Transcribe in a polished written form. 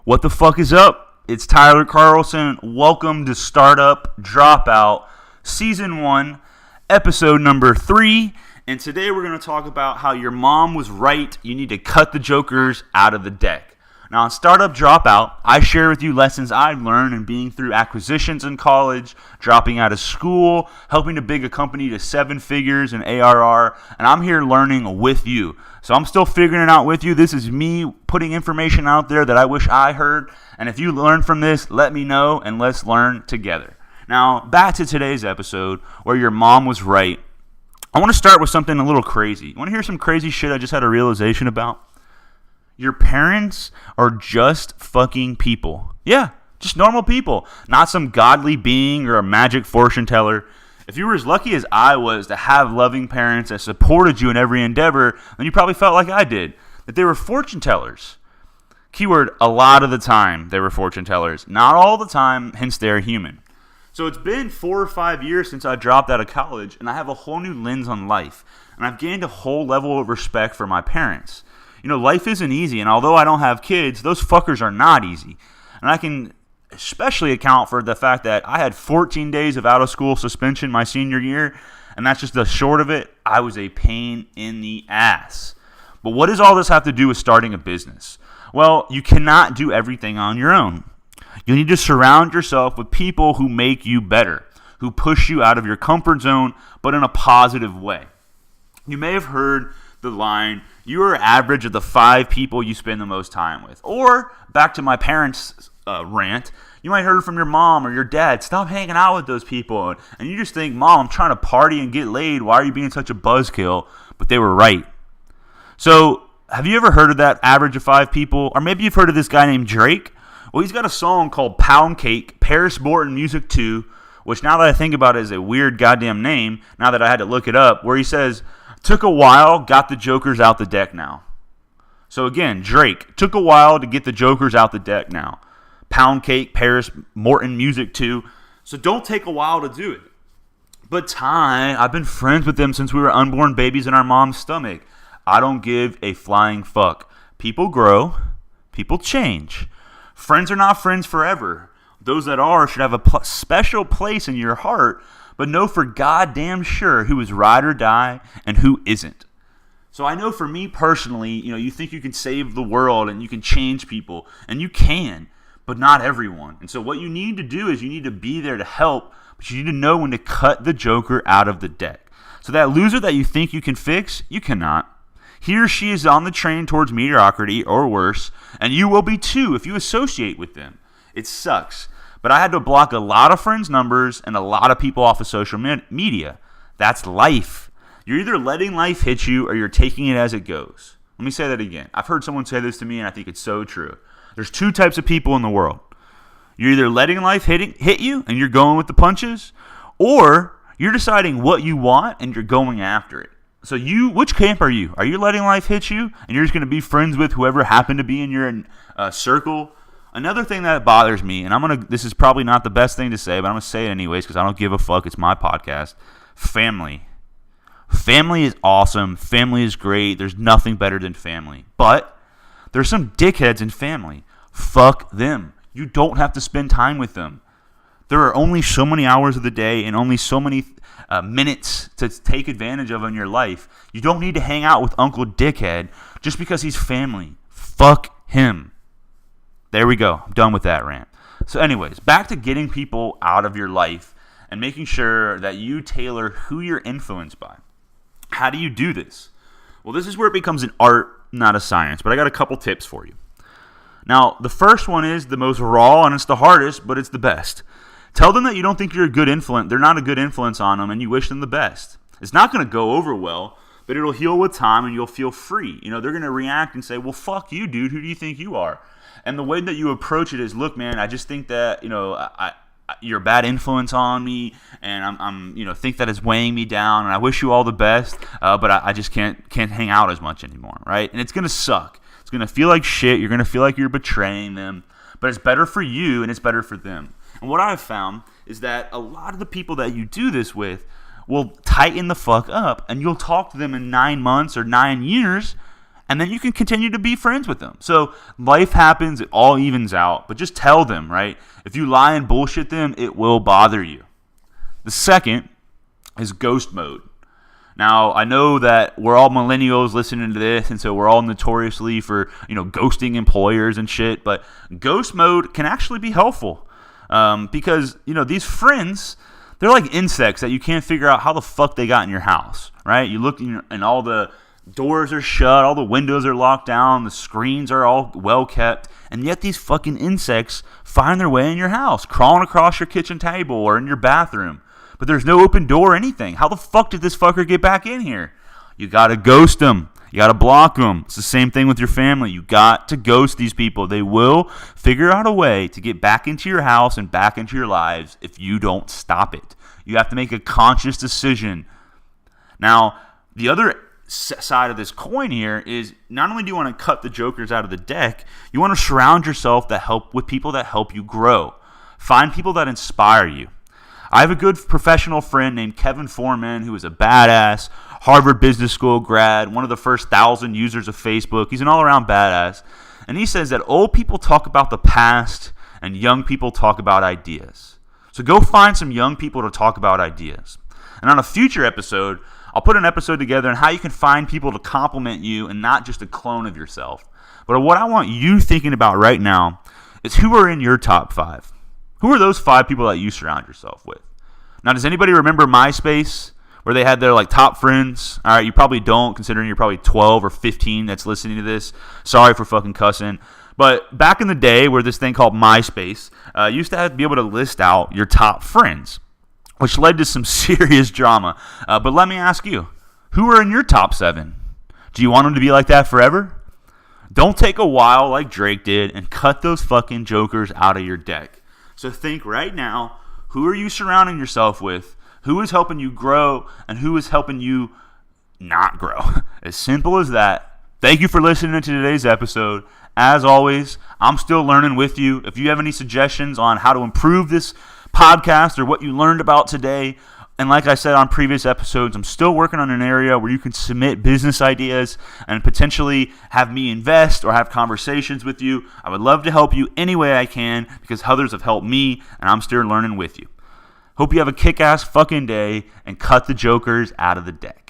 What the fuck is up? It's Tyler Carlson. Welcome to Startup Dropout, Season 1, Episode number 3. And today we're going to talk about how your mom was right. You need to cut the jokers out of the deck. Now, on Startup Dropout, I share with you lessons I've learned in being through acquisitions in college, dropping out of school, helping to big a company to 7 figures in ARR, and I'm here learning with you. So I'm still figuring it out with you. This is me putting information out there that I wish I heard, and if you learn from this, let me know, and let's learn together. Now, back to today's episode, where your mom was right. I want to start with something a little crazy. You want to hear some crazy shit I just had a realization about? Your parents are just fucking people. Yeah, just normal people. Not some godly being or a magic fortune teller. If you were as lucky as I was to have loving parents that supported you in every endeavor, then you probably felt like I did, that they were fortune tellers. Keyword, a lot of the time they were fortune tellers. Not all the time, hence they're human. So it's been 4 or 5 years since I dropped out of college, and I have a whole new lens on life. And I've gained a whole level of respect for my parents. You know, life isn't easy, and although I don't have kids, those fuckers are not easy. And I can especially account for the fact that I had 14 days of out-of-school suspension my senior year, and that's just the short of it. I was a pain in the ass. But what does all this have to do with starting a business? Well, you cannot do everything on your own. You need to surround yourself with people who make you better, who push you out of your comfort zone, but in a positive way. You may have heard the line, you are average of the 5 people you spend the most time with. Or, back to my parents' rant, you might have heard from your mom or your dad, stop hanging out with those people. And you just think, Mom, I'm trying to party and get laid. Why are you being such a buzzkill? But they were right. So, have you ever heard of that average of 5 people? Or maybe you've heard of this guy named Drake. Well, he's got a song called Pound Cake, Paris Morton Music 2, which now that I think about it is a weird goddamn name, now that I had to look it up, where he says, took a while, got the jokers out the deck now. So again, Drake, took a while to get the jokers out the deck now. Pound Cake, Paris Morton Music 2. So don't take a while to do it. But Ty, I've been friends with them since we were unborn babies in our mom's stomach. I don't give a flying fuck. People grow. People change. Friends are not friends forever. Those that are should have a special place in your heart, but know for goddamn sure who is ride or die and who isn't. So I know for me personally, you think you can save the world and you can change people, and you can, but not everyone. And so what you need to do is you need to be there to help, but you need to know when to cut the joker out of the deck. So that loser that you think you can fix, you cannot. He or she is on the train towards mediocrity or worse, and you will be too if you associate with them. It sucks. But I had to block a lot of friends' numbers and a lot of people off of social media. That's life. You're either letting life hit you or you're taking it as it goes. Let me say that again. I've heard someone say this to me, and I think it's so true. There's 2 types of people in the world. You're either letting life hit you and you're going with the punches, or you're deciding what you want and you're going after it. So which camp are you? Are you letting life hit you and you're just going to be friends with whoever happened to be in your circle? Another thing that bothers me, and this is probably not the best thing to say, but I'm going to say it anyways because I don't give a fuck. It's my podcast. Family. Family is awesome. Family is great. There's nothing better than family. But there's some dickheads in family. Fuck them. You don't have to spend time with them. There are only so many hours of the day and only so many minutes to take advantage of in your life. You don't need to hang out with Uncle Dickhead just because he's family. Fuck him. There we go. I'm done with that rant. So anyways, back to getting people out of your life and making sure that you tailor who you're influenced by. How do you do this? Well, this is where it becomes an art, not a science, but I got a couple tips for you. Now, the first one is the most raw, and it's the hardest, but it's the best. Tell them that you don't think you're a good influence. They're not a good influence on them, and you wish them the best. It's not going to go over well, but it'll heal with time, and you'll feel free. They're going to react and say, well, fuck you, dude. Who do you think you are? And the way that you approach it is, look, man, I just think that, you're a bad influence on me, and I'm think that it's weighing me down, and I wish you all the best, but I just can't hang out as much anymore, right? And it's going to suck. It's going to feel like shit. You're going to feel like you're betraying them, but it's better for you, and it's better for them. And what I've found is that a lot of the people that you do this with will tighten the fuck up, and you'll talk to them in 9 months or 9 years, and then you can continue to be friends with them. So life happens, it all evens out, but just tell them, right? If you lie and bullshit them, it will bother you. The second is ghost mode. Now, I know that we're all millennials listening to this, and so we're all notoriously for, ghosting employers and shit, but ghost mode can actually be helpful because, these friends, they're like insects that you can't figure out how the fuck they got in your house, right? You look and all the doors are shut, all the windows are locked down, the screens are all well kept, and yet these fucking insects find their way in your house, crawling across your kitchen table or in your bathroom. But there's no open door or anything. How the fuck did this fucker get back in here? You got to ghost them. You got to block them. It's the same thing with your family. You got to ghost these people. They will figure out a way to get back into your house and back into your lives if you don't stop it. You have to make a conscious decision. Now, the other side of this coin here is not only do you want to cut the jokers out of the deck, you want to surround yourself with people that help you grow. Find people that inspire you. I have a good professional friend named Kevin Foreman who is a badass, Harvard Business School grad, one of the first 1,000 users of Facebook. He's an all-around badass. And he says that old people talk about the past and young people talk about ideas. So go find some young people to talk about ideas. And on a future episode, I'll put an episode together on how you can find people to compliment you and not just a clone of yourself. But what I want you thinking about right now is who are in your top 5. Who are those 5 people that you surround yourself with? Now, does anybody remember MySpace, where they had their top friends? All right, you probably don't, considering you're probably 12 or 15 that's listening to this. Sorry for fucking cussing. But back in the day, where this thing called MySpace, you used to have to be able to list out your top friends, which led to some serious drama. But let me ask you, who are in your top 7? Do you want them to be like that forever? Don't take a while like Drake did and cut those fucking jokers out of your deck. So think right now, who are you surrounding yourself with? Who is helping you grow and who is helping you not grow? As simple as that. Thank you for listening to today's episode. As always, I'm still learning with you. If you have any suggestions on how to improve this podcast or what you learned about today, and like I said on previous episodes, I'm still working on an area where you can submit business ideas and potentially have me invest or have conversations with you. I would love to help you any way I can because others have helped me and I'm still learning with you. Hope you have a kick-ass fucking day and cut the jokers out of the deck.